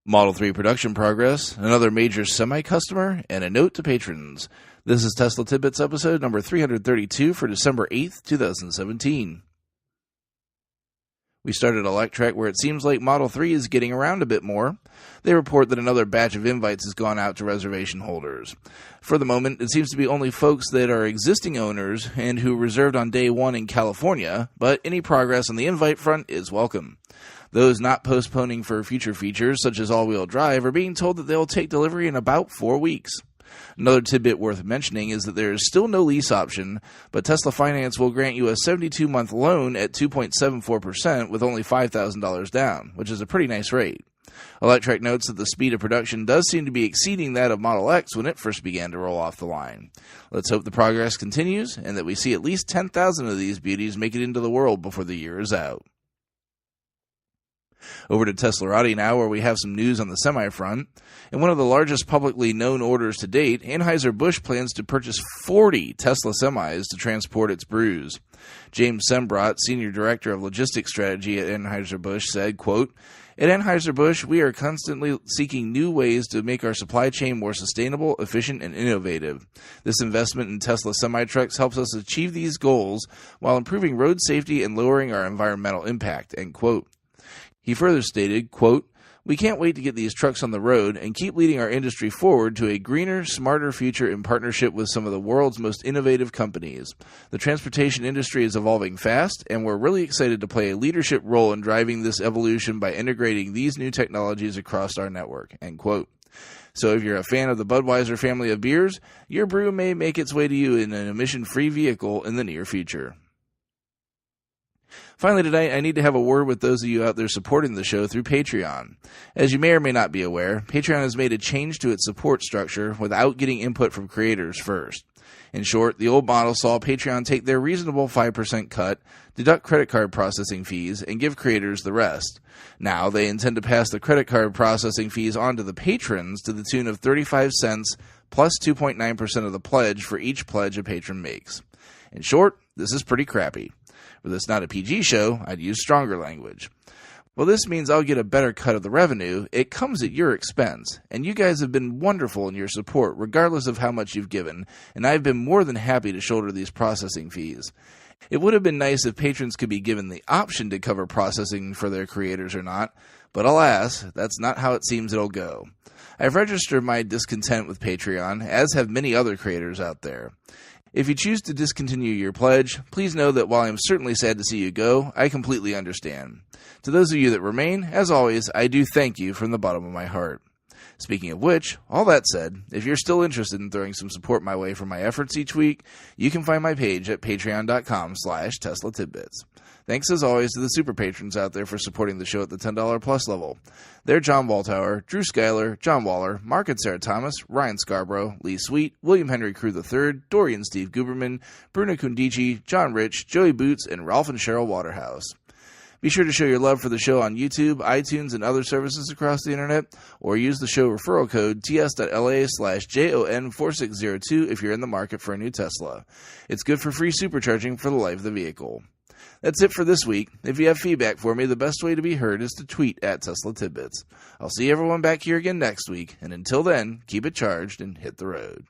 Model 3 production progress, another major semi-customer, and a note to patrons. This is Tesla Tidbits episode number 332 for December 8th, 2017. We started Electrek where it seems like Model 3 is getting around a bit more. They report that another batch of invites has gone out to reservation holders. For the moment, it seems to be only folks that are existing owners and who reserved on day one in California, but any progress on the invite front is welcome. Those not postponing for future features, such as all-wheel drive, are being told that they'll take delivery in about 4 weeks. Another tidbit worth mentioning is that there is still no lease option, but Tesla Finance will grant you a 72-month loan at 2.74% with only $5,000 down, which is a pretty nice rate. Electrek notes that the speed of production does seem to be exceeding that of Model X when it first began to roll off the line. Let's hope the progress continues and that we see at least 10,000 of these beauties make it into the world before the year is out. Over to Teslarati now, where we have some news on the semi front. In one of the largest publicly known orders to date, Anheuser-Busch plans to purchase 40 Tesla semis to transport its brews. James Sembrot, Senior Director of Logistics Strategy at Anheuser-Busch, said, quote, "At Anheuser-Busch, we are constantly seeking new ways to make our supply chain more sustainable, efficient, and innovative. This investment in Tesla semi-trucks helps us achieve these goals while improving road safety and lowering our environmental impact," end quote. He further stated, quote, "We can't wait to get these trucks on the road and keep leading our industry forward to a greener, smarter future in partnership with some of the world's most innovative companies. The transportation industry is evolving fast, and we're really excited to play a leadership role in driving this evolution by integrating these new technologies across our network," end quote. So if you're a fan of the Budweiser family of beers, your brew may make its way to you in an emission-free vehicle in the near future. Finally tonight, I need to have a word with those of you out there supporting the show through Patreon. As you may or may not be aware, Patreon has made a change to its support structure without getting input from creators first. In short, the old model saw Patreon take their reasonable 5% cut, deduct credit card processing fees, and give creators the rest. Now, they intend to pass the credit card processing fees on to the patrons to the tune of 35 cents plus 2.9% of the pledge for each pledge a patron makes. In short, this is pretty crappy. But it's not a PG show, I'd use stronger language. Well, this means I'll get a better cut of the revenue. It comes at your expense, and you guys have been wonderful in your support, regardless of how much you've given, and I've been more than happy to shoulder these processing fees. It would have been nice if patrons could be given the option to cover processing for their creators or not, but alas, that's not how it seems it'll go. I've registered my discontent with Patreon, as have many other creators out there. If you choose to discontinue your pledge, please know that while I'm certainly sad to see you go, I completely understand. To those of you that remain, as always, I do thank you from the bottom of my heart. Speaking of which, all that said, if you're still interested in throwing some support my way for my efforts each week, you can find my page at patreon.com/Tesla Tidbits. Thanks as always to the super patrons out there for supporting the show at the $10 plus level. They're John Waltower, Drew Schuyler, John Waller, Mark and Sarah Thomas, Ryan Scarborough, Lee Sweet, William Henry Crew III, Dorian Steve Guberman, Bruno Kundici, John Rich, Joey Boots, and Ralph and Cheryl Waterhouse. Be sure to show your love for the show on YouTube, iTunes, and other services across the internet, or use the show referral code ts.la/JON4602 if you're in the market for a new Tesla. It's good for free supercharging for the life of the vehicle. That's it for this week. If you have feedback for me, the best way to be heard is to tweet at Tesla Tidbits. I'll see everyone back here again next week, and until then, keep it charged and hit the road.